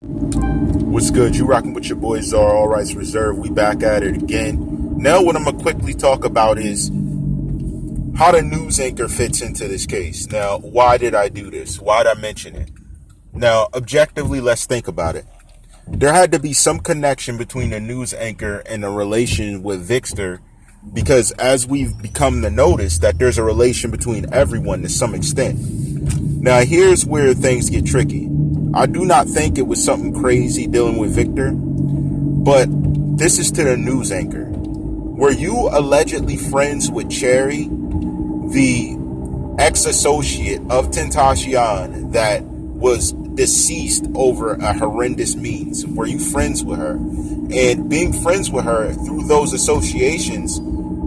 What's good? You rocking with your boy TheCzarr, all rights reserved. We back at it again. Now what I'm going to quickly talk about is how the news anchor fits into this case. Now, why did I do this? Why did I mention it? Now, objectively, let's think about it. There had to be some connection between the news anchor and the relation with Vixen, because as we've become to notice that there's a relation between everyone to some extent. Now, here's where things get tricky. I do not think it was something crazy dealing with Victor, but this is to the news anchor. Were you allegedly friends with Cherry, the ex-associate of Tentacion that was deceased over a horrendous means? Were you friends with her? And being friends with her through those associations,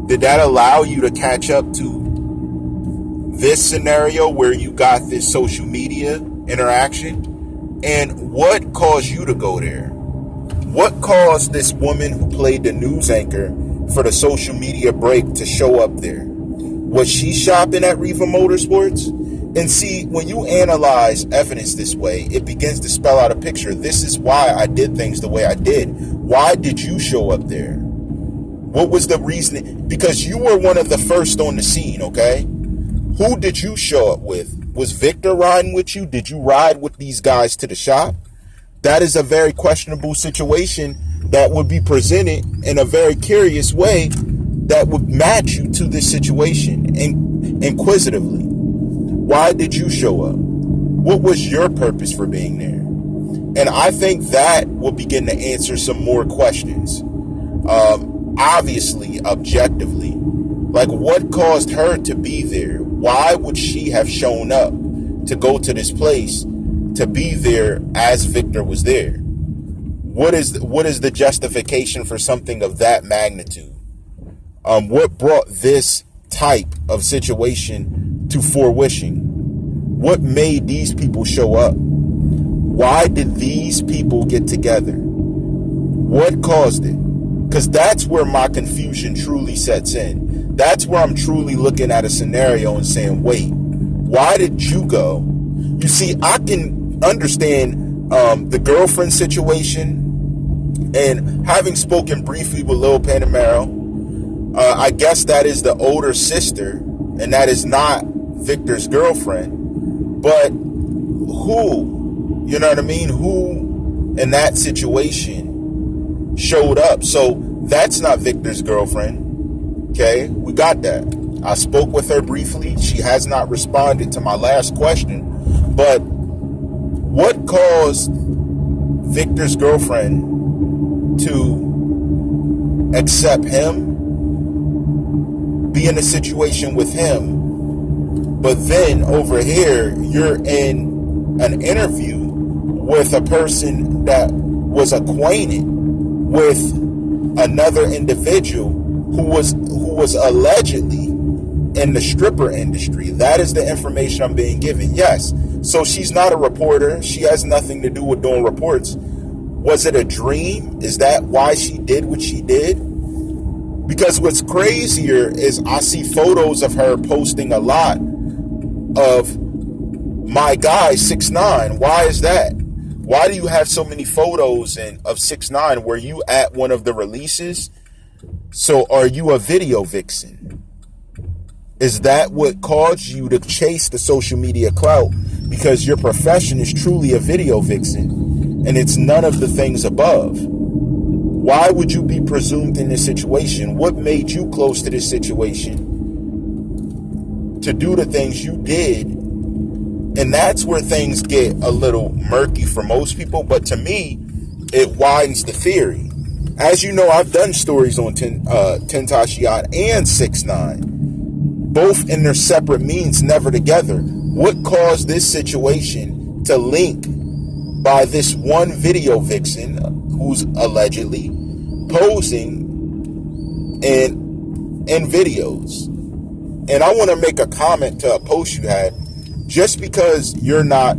did that allow you to catch up to this scenario where you got this social media interaction? And what caused you to go there? What caused this woman who played the news anchor for the social media break to show up there? Was she shopping at Riva Motorsports? And see, when you analyze evidence this way, it begins to spell out a picture. This is why I did things the way I did. Why did you show up there? What was the reason? Because you were one of the first on the scene, okay? Who did you show up with? Was Victor riding with you? Did you ride with these guys to the shop? That is a very questionable situation that would be presented in a very curious way that would match you to this situation inquisitively. Why did you show up? What was your purpose for being there? And I think that will begin to answer some more questions. Obviously, objectively, like what caused her to be there? Why would she have shown up to go to this place to be there as Victor was there? What is the justification for something of that magnitude? What brought this type of situation to fruition? What made these people show up? Why did these people get together? What caused it? Because that's where my confusion truly sets in. That's where I'm truly looking at a scenario and saying, wait, why did you go? You see, I can understand the girlfriend situation, and having spoken briefly with Lil Panamero, I guess that is the older sister, and that is not Victor's girlfriend. But who, you know what I mean? Who in that situation showed up? So that's not Victor's girlfriend. Okay, we got that. I spoke with her briefly. She has not responded to my last question. But what caused Victor's girlfriend to accept him, be in a situation with him, but then over here, you're in an interview with a person that was acquainted with another individual who was allegedly in the stripper industry. That is the information I'm being given. Yes. So she's not a reporter. She has nothing to do with doing reports. Was it a dream? Is that why she did what she did? Because what's crazier is I see photos of her posting a lot of my guy 6ix9ine. Why is that? Why do you have so many photos of 6ix9ine? Were you at one of the releases? So are you a video vixen? Is that what caused you to chase the social media clout? Because your profession is truly a video vixen, and it's none of the things above. Why would you be presumed in this situation? What made you close to this situation to do the things you did? And that's where things get a little murky for most people. But to me, it widens the theory. As you know, I've done stories on Tentacion and 6ix9ine, both in their separate means, never together. What caused this situation to link by this one video vixen who's allegedly posing in videos? And I want to make a comment to a post you had. Just because you're not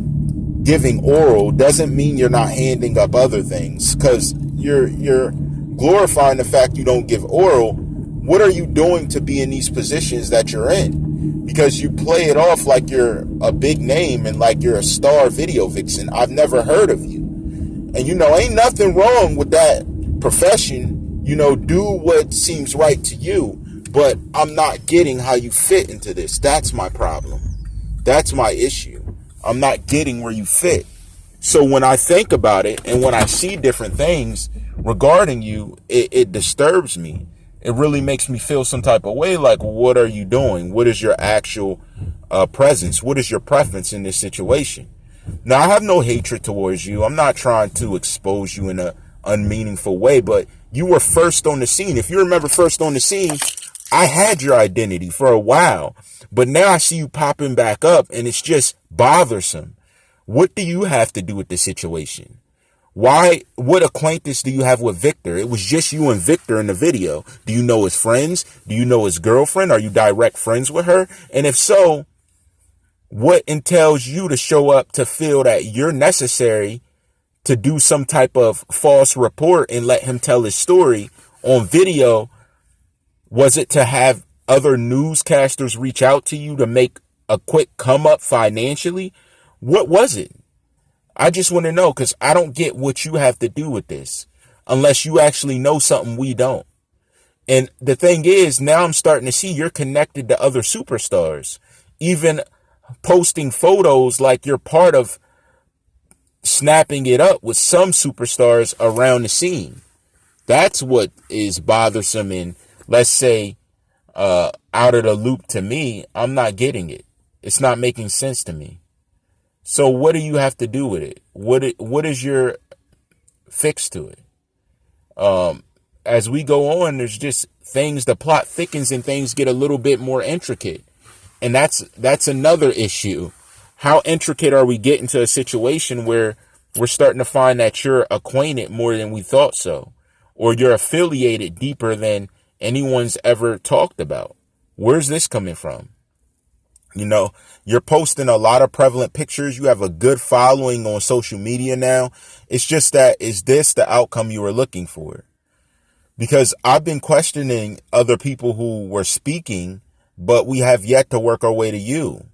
giving oral doesn't mean you're not handing up other things, because you're glorifying the fact you don't give oral. What are you doing to be in these positions that you're in? Because you play it off like you're a big name and like you're a star video vixen. I've never heard of you. And, ain't nothing wrong with that profession. Do what seems right to you. But I'm not getting how you fit into this. That's my problem. That's my issue. I'm not getting where you fit. So when I think about it and when I see different things regarding you, it disturbs me. It really makes me feel some type of way. Like, what are you doing? What is your actual presence? What is your preference in this situation? Now, I have no hatred towards you. I'm not trying to expose you in a unmeaningful way, but you were first on the scene. If you remember first on the scene, I had your identity for a while, but now I see you popping back up and it's just bothersome. What do you have to do with the situation? Why? What acquaintance do you have with Victor? It was just you and Victor in the video. Do you know his friends? Do you know his girlfriend? Are you direct friends with her? And if so, what entails you to show up to feel that you're necessary to do some type of false report and let him tell his story on video? Was it to have other newscasters reach out to you to make a quick come up financially? What was it? I just want to know, because I don't get what you have to do with this unless you actually know something we don't. And the thing is, now I'm starting to see you're connected to other superstars, even posting photos like you're part of snapping it up with some superstars around the scene. That's what is bothersome and, let's say, out of the loop to me. I'm not getting it. It's not making sense to me. So what do you have to do with it? What is your fix to it? As we go on, there's just things, the plot thickens and things get a little bit more intricate. And that's another issue. How intricate are we getting to a situation where we're starting to find that you're acquainted more than we thought so, or you're affiliated deeper than anyone's ever talked about? Where's this coming from? You're posting a lot of prevalent pictures. You have a good following on social media now. It's just that, is this the outcome you were looking for? Because I've been questioning other people who were speaking, but we have yet to work our way to you.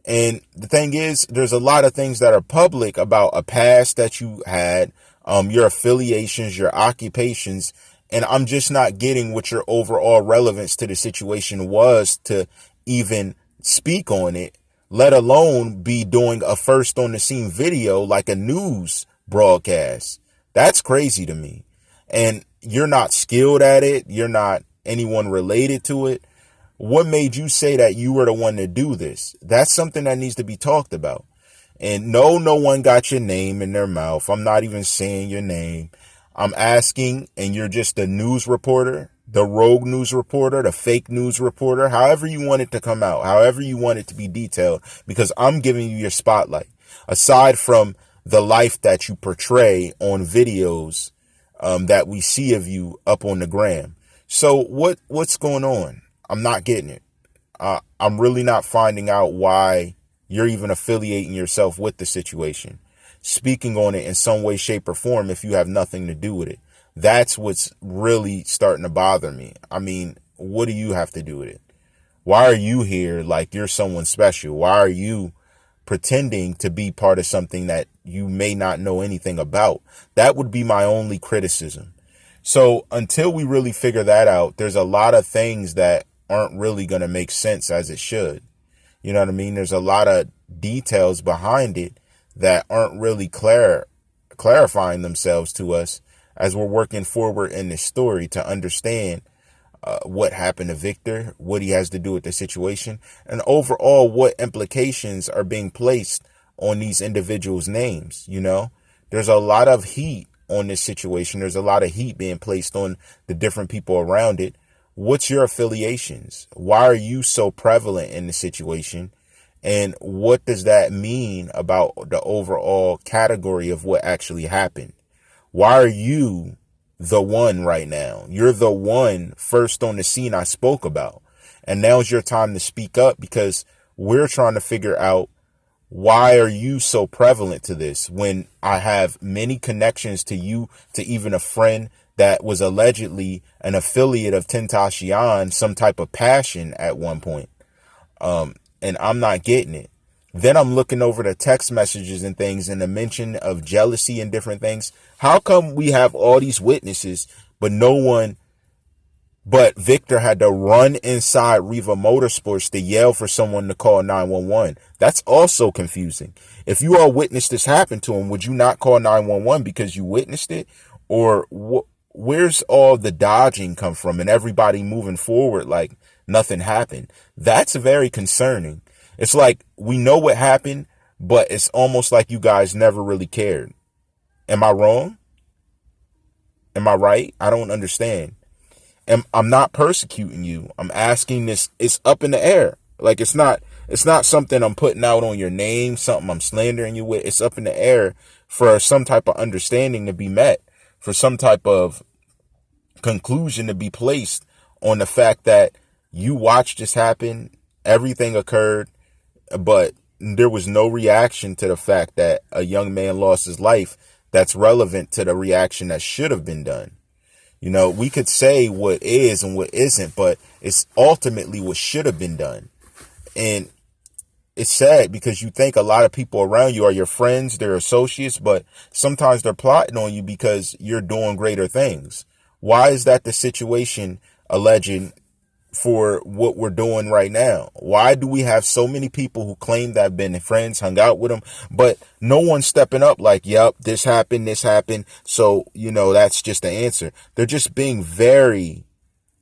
And the thing is, there's a lot of things that are public about a past that you had, your affiliations, your occupations, and I'm just not getting what your overall relevance to the situation was to even speak on it, let alone be doing a first on the scene video like a news broadcast. That's crazy to me. And you're not skilled at it. You're not anyone related to it. What made you say that you were the one to do this? That's something that needs to be talked about. And no one got your name in their mouth. I'm not even saying your name. I'm asking, and you're just a news reporter, the rogue news reporter, the fake news reporter, however you want it to come out, however you want it to be detailed, because I'm giving you your spotlight. Aside from the life that you portray on videos that we see of you up on the gram. So what's going on? I'm not getting it. I'm really not finding out why you're even affiliating yourself with the situation, speaking on it in some way, shape, or form if you have nothing to do with it. That's what's really starting to bother me. I mean, what do you have to do with it? Why are you here like you're someone special? Why are you pretending to be part of something that you may not know anything about? That would be my only criticism. So until we really figure that out, there's a lot of things that aren't really going to make sense as it should. You know what I mean? There's a lot of details behind it that aren't really clarifying themselves to us as we're working forward in this story to understand what happened to Victor, what he has to do with the situation, and overall what implications are being placed on these individuals' names. There's a lot of heat on this situation. There's a lot of heat being placed on the different people around it. What's your affiliations? Why are you so prevalent in the situation? And what does that mean about the overall category of what actually happened? Why are you the one right now? You're the one first on the scene I spoke about. And now's your time to speak up, because we're trying to figure out, why are you so prevalent to this when I have many connections to you, to even a friend that was allegedly an affiliate of XxxTentacion, some type of passion at one point. And I'm not getting it. Then I'm looking over the text messages and things and the mention of jealousy and different things. How come we have all these witnesses, but Victor had to run inside Riva Motorsports to yell for someone to call 911? That's also confusing. If you all witnessed this happen to him, would you not call 911 because you witnessed it? Or where's all the dodging come from and everybody moving forward like nothing happened? That's very concerning. It's like we know what happened, but it's almost like you guys never really cared. Am I wrong? Am I right? I don't understand. And I'm not persecuting you. I'm asking this. It's up in the air. Like it's not something I'm putting out on your name, something I'm slandering you with. It's up in the air for some type of understanding to be met, for some type of conclusion to be placed on the fact that you watched this happen. Everything occurred, but there was no reaction to the fact that a young man lost his life that's relevant to the reaction that should have been done. You know, we could say what is and what isn't, but it's ultimately what should have been done. And it's sad because you think a lot of people around you are your friends, they're associates, but sometimes they're plotting on you because you're doing greater things. Why is that the situation alleging for what we're doing right now? Why do we have so many people who claim that have been friends, hung out with them, but no one's stepping up like, yep, this happened. So, you know, that's just the answer. They're just being very,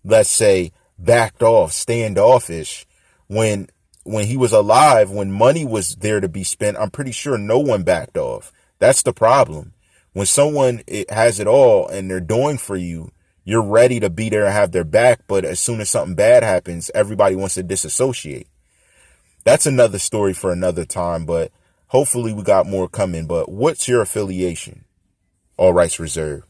let's say, backed off, standoffish. When he was alive, when money was there to be spent, I'm pretty sure no one backed off. That's the problem. When someone has it all and they're doing for you, you're ready to be there and have their back, but as soon as something bad happens, everybody wants to disassociate. That's another story for another time, but hopefully we got more coming. But what's your affiliation? All rights reserved.